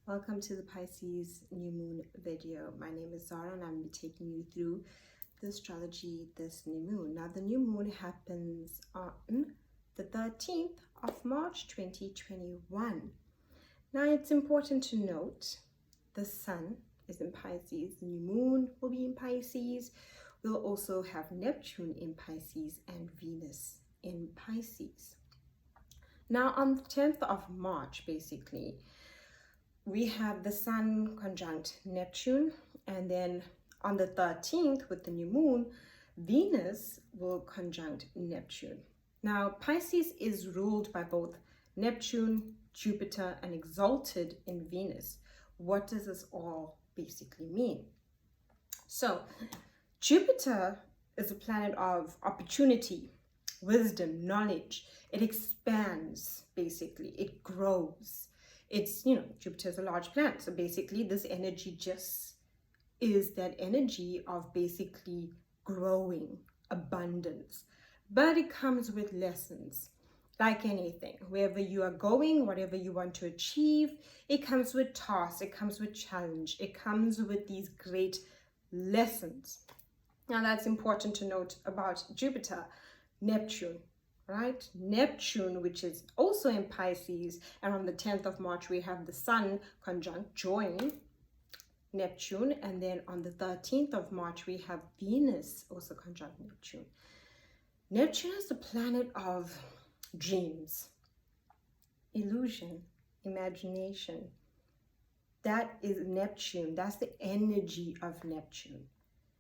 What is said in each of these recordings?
Welcome to the Pisces new moon video. My name is Zara and I'm going to be taking you through the astrology this new moon. Now the new moon happens on the 13th of March 2021. Now it's important to note the sun is in Pisces, the new moon will be in Pisces. We'll also have Neptune in Pisces and Venus in Pisces. Now on the 10th of March, basically, we have the sun conjunct Neptune, and then on the 13th with the new moon, Venus will conjunct Neptune. Now Pisces is ruled by both Neptune, Jupiter, and exalted in Venus. What does this all basically mean? So Jupiter is a planet of opportunity, wisdom, knowledge. It expands, basically, it grows. It's, Jupiter is a large planet. So basically this energy just is that energy of basically growing, abundance. But it comes with lessons. Like anything, wherever you are going, whatever you want to achieve, it comes with tasks, it comes with challenge, it comes with these great lessons. Now that's important to note about Jupiter. Neptune, right? Neptune, which is also in Pisces, and on the 10th of March we have the sun conjunct join Neptune, and then on the 13th of March we have Venus also conjunct Neptune. Neptune is the planet of dreams, illusion, imagination. That is Neptune. That's the energy of Neptune,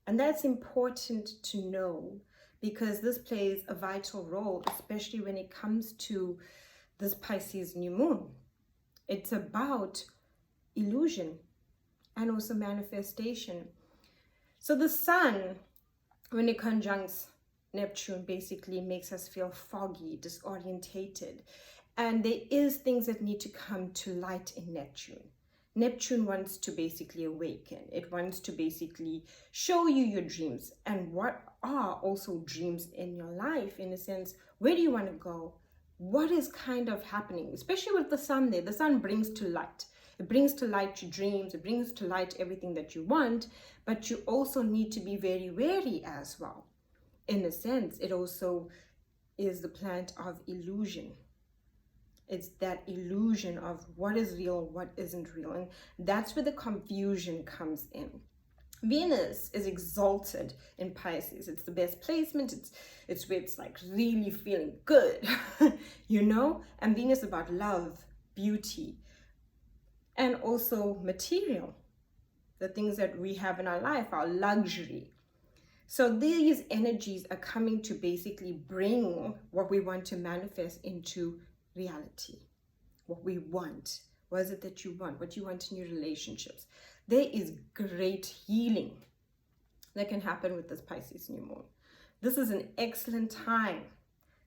and that's important to know, because this plays a vital role, especially when it comes to this Pisces new moon. It's about illusion and also manifestation. So the sun, when it conjuncts Neptune, basically makes us feel foggy, disorientated. And there is things that need to come to light in Neptune. Neptune wants to basically awaken. It wants to basically show you your dreams and what are also dreams in your life, in a sense. Where do you want to go? What is kind of happening? Especially with the sun there. The sun brings to light. It brings to light your dreams. It brings to light everything that you want. But you also need to be very wary as well. In a sense, it also is the planet of illusion. It's that illusion of what is real, what isn't real. And that's where the confusion comes in. Venus is exalted in Pisces. It's the best placement. It's where it's like really feeling good, And Venus is about love, beauty, and also material. The things that we have in our life, our luxury. So these energies are coming to basically bring what we want to manifest into reality. What we want. What is it that you want? What you want in your relationships? There is great healing that can happen with this Pisces new moon. This is an excellent time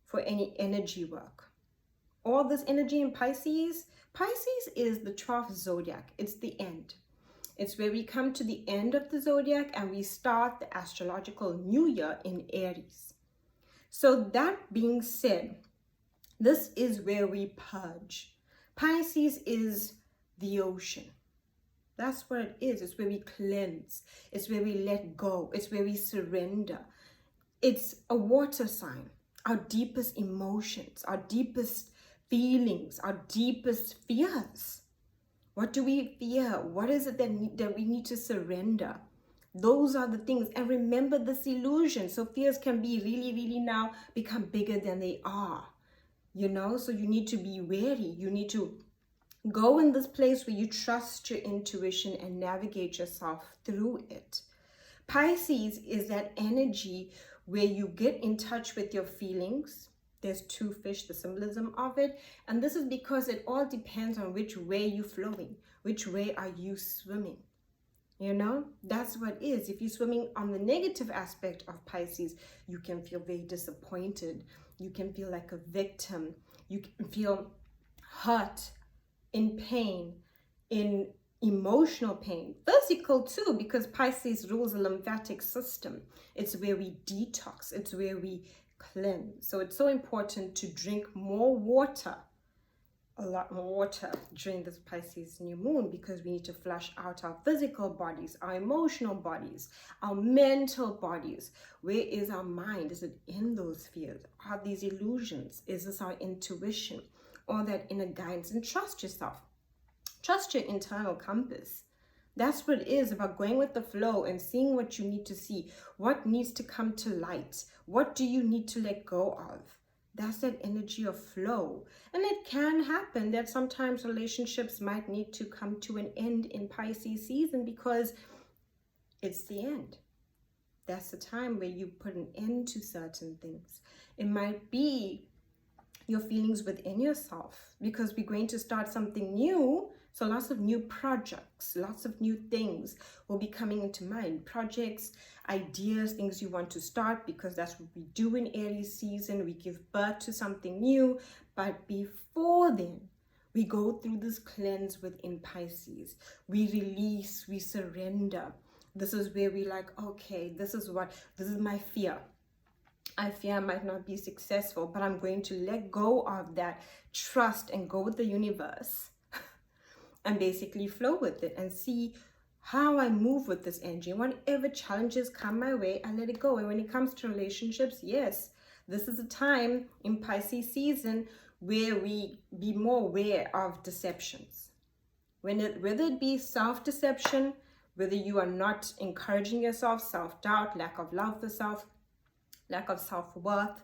for any energy work. All this energy in Pisces is the 12th zodiac. It's the end. It's where we come to the end of the zodiac and we start the astrological new year in Aries. So that being said, this is where we purge. Pisces is the ocean. That's what it is. It's where we cleanse. It's where we let go. It's where we surrender. It's a water sign. Our deepest emotions, our deepest feelings, our deepest fears. What do we fear? What is it that we need to surrender? Those are the things. And remember this illusion. So fears can be really, really now become bigger than they are. So you need to be wary. You need to go in this place where you trust your intuition and navigate yourself through it. Pisces is that energy where you get in touch with your feelings. There's two fish, the symbolism of it. And this is because it all depends on which way you're flowing. Which way are you swimming? That's what it is. If you're swimming on the negative aspect of Pisces, you can feel very disappointed. You can feel like a victim. You can feel hurt, in pain, in emotional pain. Physical too, because Pisces rules the lymphatic system. It's where we detox. It's where we cleanse. So it's so important to drink more water a lot more water during this Pisces new moon, because we need to flush out our physical bodies, our emotional bodies, our mental bodies. Where is our mind? Is it in those spheres? Are these illusions? Is this our intuition? Or that inner guidance? And trust yourself. Trust your internal compass. That's what it is, about going with the flow and seeing what you need to see, what needs to come to light, what do you need to let go of. That's that energy of flow. And it can happen that sometimes relationships might need to come to an end in Pisces season, because it's the end. That's the time where you put an end to certain things. It might be your feelings within yourself, because we're going to start something new. So lots of new projects, lots of new things will be coming into mind. Projects, ideas, things you want to start, because that's what we do in Aries season. We give birth to something new. But before then, we go through this cleanse within Pisces. We release, we surrender. This is where we like, okay, this is my fear. I fear I might not be successful, but I'm going to let go of that, trust, and go with the universe and basically flow with it and see how I move with this energy. Whenever challenges come my way, I let it go. And when it comes to relationships, yes, this is a time in Pisces season where we be more aware of deceptions. Whether it be self-deception, whether you are not encouraging yourself, self-doubt, lack of love for self, lack of self-worth,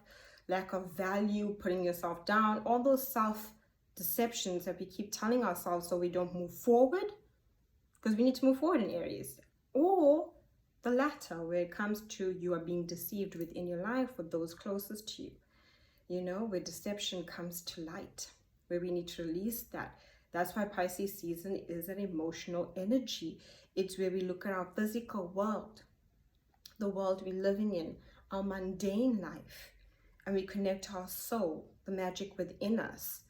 lack of value, putting yourself down, all those self-deceptions that we keep telling ourselves so we don't move forward, because we need to move forward in Aries. Or the latter, where it comes to you are being deceived within your life with those closest to you, where deception comes to light, where we need to release that. That's why Pisces season is an emotional energy. It's where we look at our physical world, the world we're living in, our mundane life, and we connect to our soul, the magic within us,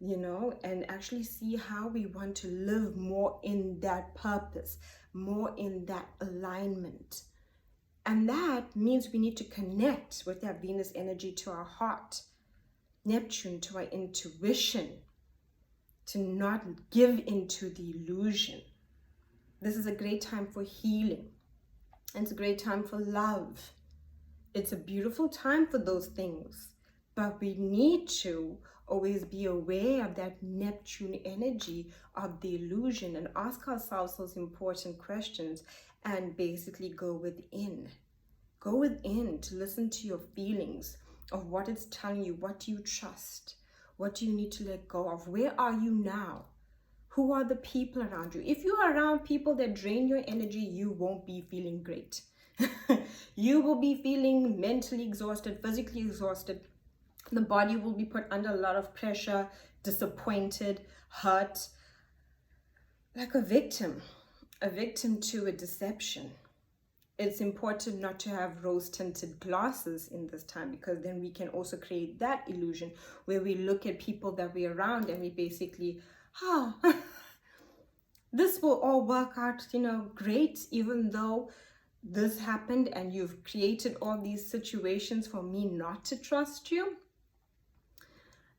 and actually see how we want to live more in that purpose, more in that alignment. And that means we need to connect with that Venus energy to our heart, Neptune to our intuition, to not give into the illusion. This is a great time for healing. It's a great time for love. It's a beautiful time for those things, but we need to always be aware of that Neptune energy of the illusion and ask ourselves those important questions and basically go within. Go within to listen to your feelings of what it's telling you. What do you trust? What do you need to let go of? Where are you now? Who are the people around you? If you are around people that drain your energy, you won't be feeling great. You will be feeling mentally exhausted, physically exhausted. The body will be put under a lot of pressure, disappointed, hurt, like a victim to a deception. It's important not to have rose-tinted glasses in this time, because then we can also create that illusion where we look at people that we're around and we basically, this will all work out, great, even though this happened and you've created all these situations for me not to trust you.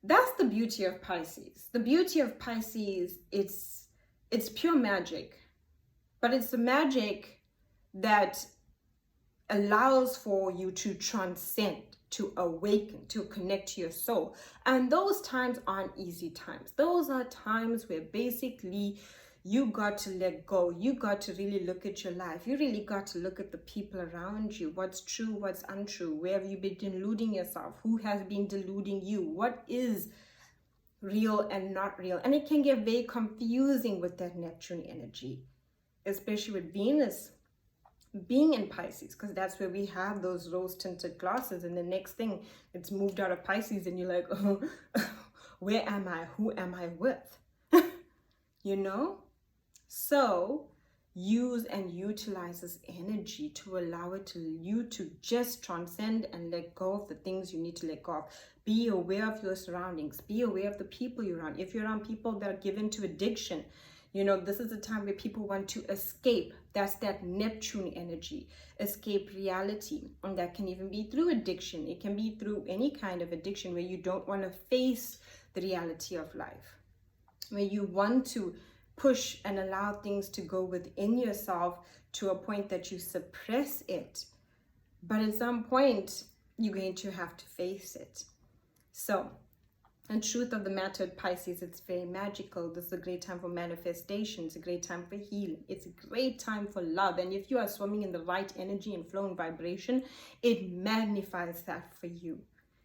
That's the beauty of Pisces. The beauty of Pisces, it's pure magic, but it's the magic that allows for you to transcend, to awaken, to connect to your soul. And those times aren't easy times. Those are times where basically you got to let go. You got to really look at your life. You really got to look at the people around you. What's true, what's untrue? Where have you been deluding yourself? Who has been deluding you? What is real and not real? And it can get very confusing with that Neptune energy, especially with Venus being in Pisces, because that's where we have those rose-tinted glasses. And the next thing, it's moved out of Pisces and you're like, oh, where am I? Who am I with? So use and utilize this energy to allow you to just transcend and let go of the things you need to let go of. Be aware of your surroundings. Be aware of the people you're around. If you're around people that are given to addiction, this is a time where people want to escape. That's that Neptune energy. Escape reality. And that can even be through addiction. It can be through any kind of addiction where you don't want to face the reality of life. where you want to push and allow things to go within yourself to a point that you suppress it. But at some point, you're going to have to face it. So, the truth of the matter, Pisces, it's very magical. This is a great time for manifestation. It's a great time for healing. It's a great time for love. And if you are swimming in the right energy and flow and vibration, it magnifies that for you.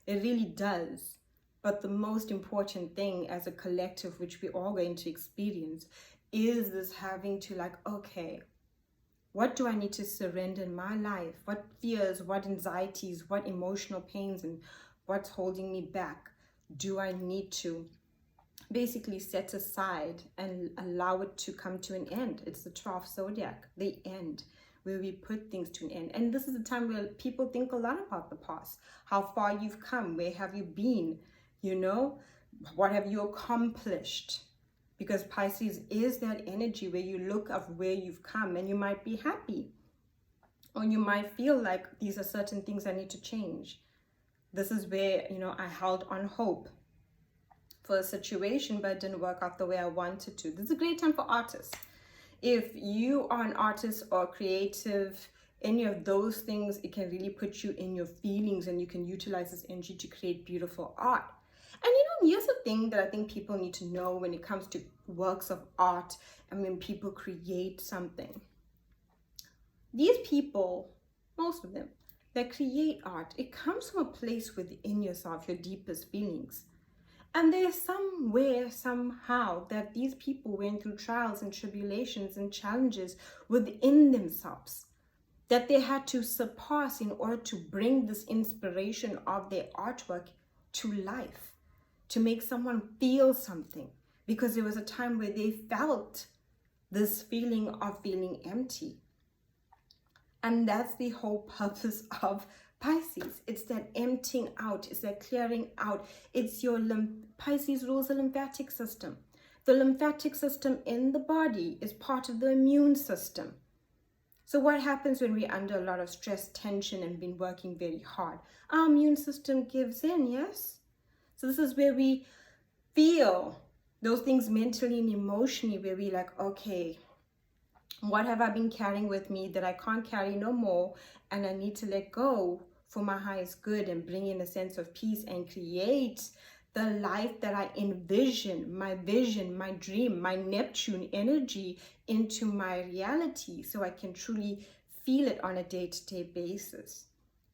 It really does. But the most important thing as a collective, which we're all going to experience, is this having to like, okay, what do I need to surrender in my life? What fears, what anxieties, what emotional pains, and what's holding me back do I need to basically set aside and allow it to come to an end? It's the 12th Zodiac, the end, where we put things to an end. And this is a time where people think a lot about the past, how far you've come, where have you been, you know, what have you accomplished? Because Pisces is that energy where you look of where you've come and you might be happy, or you might feel like these are certain things I need to change. This is where, you know, I held on hope for a situation, but it didn't work out the way I wanted to. This is a great time for artists. If you are an artist or creative, any of those things, it can really put you in your feelings, and you can utilize this energy to create beautiful art. And you know, here's the thing that I think people need to know when it comes to works of art and when people create something. These people, most of them, that create art, it comes from a place within yourself, your deepest feelings. And there's somewhere, somehow, that these people went through trials and tribulations and challenges within themselves that they had to surpass in order to bring this inspiration of their artwork to life, to make someone feel something. Because there was a time where they felt this feeling of feeling empty. And that's the whole purpose of Pisces. It's that emptying out, it's that clearing out. It's your Pisces rules the lymphatic system. The lymphatic system in the body is part of the immune system. So what happens when we're under a lot of stress, tension, and been working very hard? Our immune system gives in, yes? So this is where we feel those things mentally and emotionally, where we like, okay, what have I been carrying with me that I can't carry no more, and I need to let go for my highest good and bring in a sense of peace and create the life that I envision, my vision, my dream, my Neptune energy into my reality, so I can truly feel it on a day-to-day basis.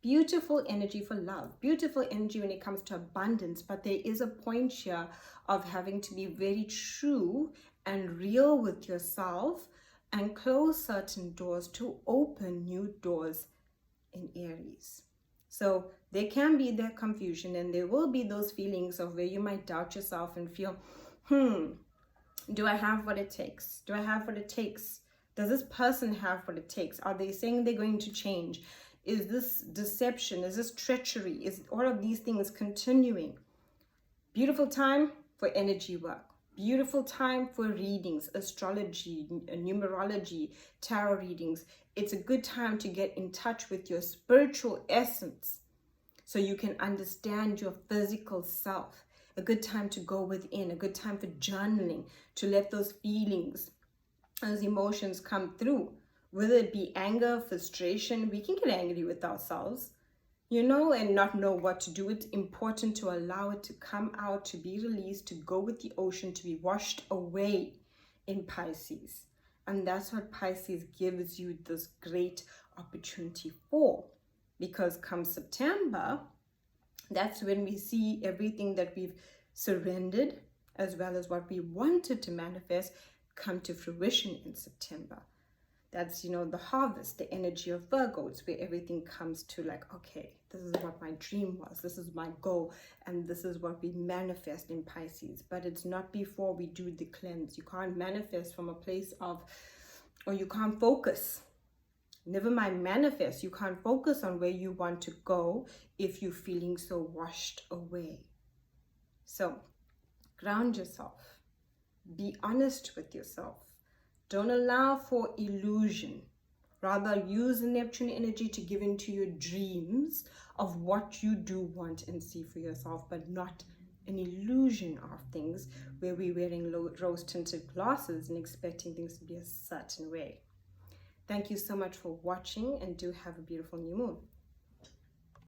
Beautiful energy for love, beautiful energy when it comes to abundance, but there is a point here of having to be very true and real with yourself and close certain doors to open new doors in Aries. So there can be that confusion, and there will be those feelings of where you might doubt yourself and feel, do I have what it takes? Do I have what it takes? Does this person have what it takes? Are they saying they're going to change? Is this deception? Is this treachery? Is all of these things continuing? Beautiful time for energy work. Beautiful time for readings, astrology, numerology, tarot readings. It's a good time to get in touch with your spiritual essence so you can understand your physical self. A good time to go within, a good time for journaling, to let those feelings, those emotions come through. Whether it be anger, frustration, we can get angry with ourselves, you know, and not know what to do. It's important to allow it to come out, to be released, to go with the ocean, to be washed away in Pisces. And that's what Pisces gives you this great opportunity for. Because come September, that's when we see everything that we've surrendered, as well as what we wanted to manifest, come to fruition in September. That's, you know, the harvest, the energy of Virgo. It's where everything comes to like, okay, this is what my dream was. This is my goal. And this is what we manifest in Pisces. But it's not before we do the cleanse. You can't manifest from a place of, or you can't focus. Never mind manifest. You can't focus on where you want to go if you're feeling so washed away. So ground yourself. Be honest with yourself. Don't allow for illusion. Rather, use the Neptune energy to give into your dreams of what you do want and see for yourself, but not an illusion of things where we're wearing rose-tinted glasses and expecting things to be a certain way. Thank you so much for watching, and do have a beautiful new moon.